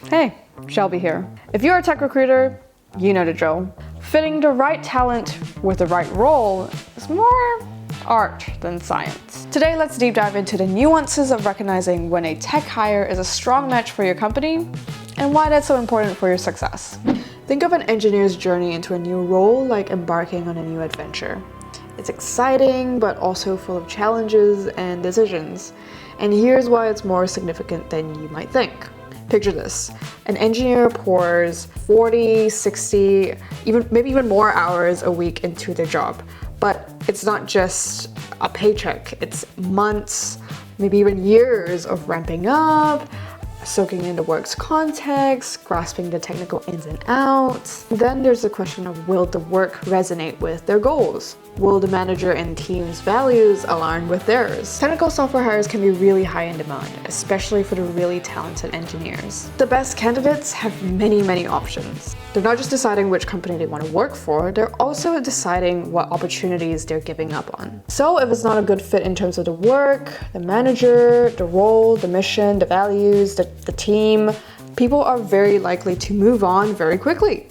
Hey, Shelby here. If you're a tech recruiter, you know the drill. Fitting the right talent with the right role is more art than science. Today, let's deep dive into the nuances of recognizing when a tech hire is a strong match for your company and why that's so important for your success. Think of an engineer's journey into a new role like embarking on a new adventure. It's exciting, but also full of challenges and decisions. And here's why it's more significant than you might think. Picture this. An engineer pours 40, 60, maybe even more hours a week into their job. But it's not just a paycheck. It's months, maybe even years of ramping up, soaking in the work's context, grasping the technical ins and outs. Then there's the question of, will the work resonate with their goals? Will the manager and team's values align with theirs? Technical software hires can be really high in demand, especially for the really talented engineers. The best candidates have many options. They're not just deciding which company they want to work for, they're also deciding what opportunities they're giving up on. So if it's not a good fit in terms of the work, the manager, the role, the mission, the values, the team, people are very likely to move on very quickly,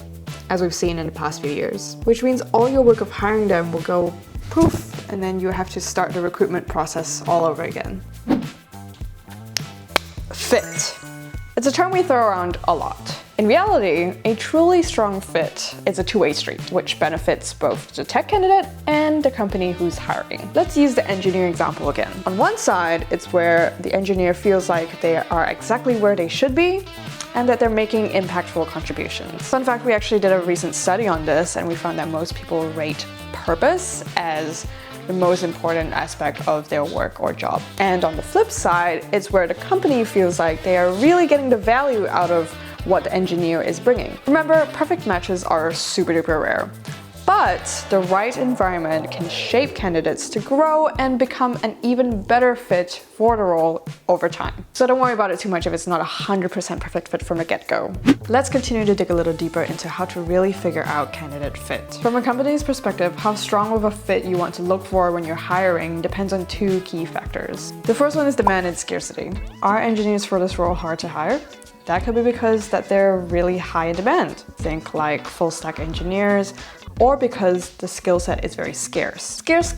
as we've seen in the past few years. Which means all your work of hiring them will go poof, and then you have to start the recruitment process all over again. Fit. It's a term we throw around a lot. In reality, a truly strong fit is a two-way street, which benefits both the tech candidate and the company who's hiring. Let's use the engineer example again. On one side, it's where the engineer feels like they are exactly where they should be and that they're making impactful contributions. Fun fact, we actually did a recent study on this and we found that most people rate purpose as the most important aspect of their work or job. And on the flip side, it's where the company feels like they are really getting the value out of what the engineer is bringing. Remember, perfect matches are super duper rare. But the right environment can shape candidates to grow and become an even better fit for the role over time. So don't worry about it too much if it's not 100% perfect fit from the get-go. Let's continue to dig a little deeper into how to really figure out candidate fit. From a company's perspective, how strong of a fit you want to look for when you're hiring depends on two key factors. The first one is demand and scarcity. Are engineers for this role hard to hire? That could be because that they're really high in demand. Think like full stack engineers, or because the skill set is very scarce. Scarce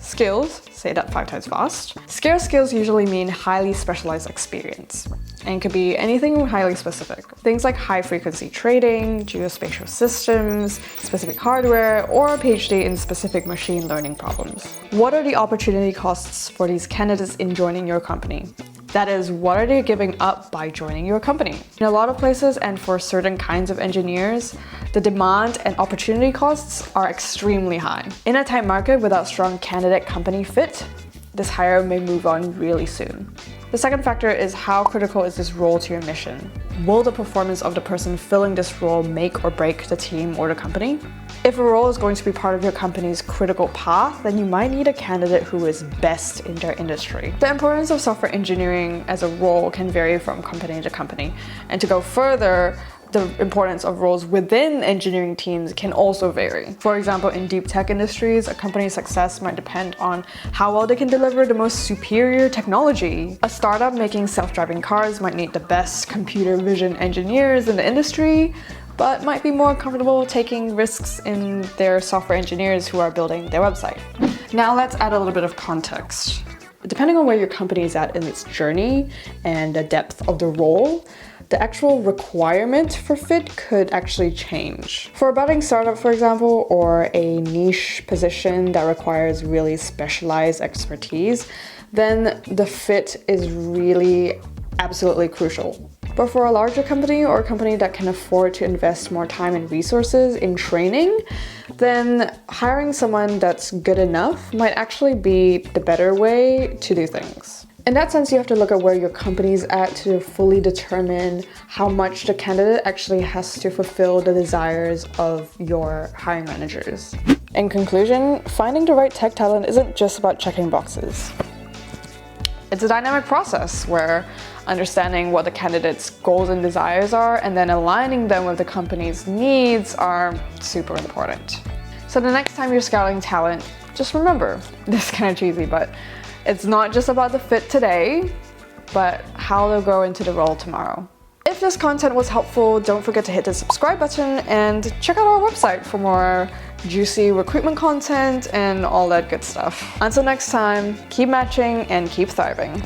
skills, say that 5 times fast. Scarce skills usually mean highly specialized experience and could be anything highly specific. Things like high frequency trading, geospatial systems, specific hardware, or a PhD in specific machine learning problems. What are the opportunity costs for these candidates in joining your company? That is, what are they giving up by joining your company? In a lot of places and for certain kinds of engineers, the demand and opportunity costs are extremely high. In a tight market without strong candidate company fit, this hire may move on really soon. The second factor is, how critical is this role to your mission? Will the performance of the person filling this role make or break the team or the company? If a role is going to be part of your company's critical path, then you might need a candidate who is best in their industry. The importance of software engineering as a role can vary from company to company. And to go further, the importance of roles within engineering teams can also vary. For example, in deep tech industries, a company's success might depend on how well they can deliver the most superior technology. A startup making self-driving cars might need the best computer vision engineers in the industry, but might be more comfortable taking risks in their software engineers who are building their website. Now let's add a little bit of context. Depending on where your company is at in its journey and the depth of the role, the actual requirement for fit could actually change. For a budding startup, for example, or a niche position that requires really specialized expertise, then the fit is really absolutely crucial. But for a larger company or a company that can afford to invest more time and resources in training, then hiring someone that's good enough might actually be the better way to do things. In that sense, you have to look at where your company's at to fully determine how much the candidate actually has to fulfill the desires of your hiring managers. In conclusion, finding the right tech talent isn't just about checking boxes. It's a dynamic process where understanding what the candidate's goals and desires are and then aligning them with the company's needs are super important. So the next time you're scouting talent, just remember, this is kind of cheesy, but it's not just about the fit today, but how they'll grow into the role tomorrow. If this content was helpful, don't forget to hit the subscribe button and check out our website for more juicy recruitment content and all that good stuff. Until next time, keep matching and keep thriving.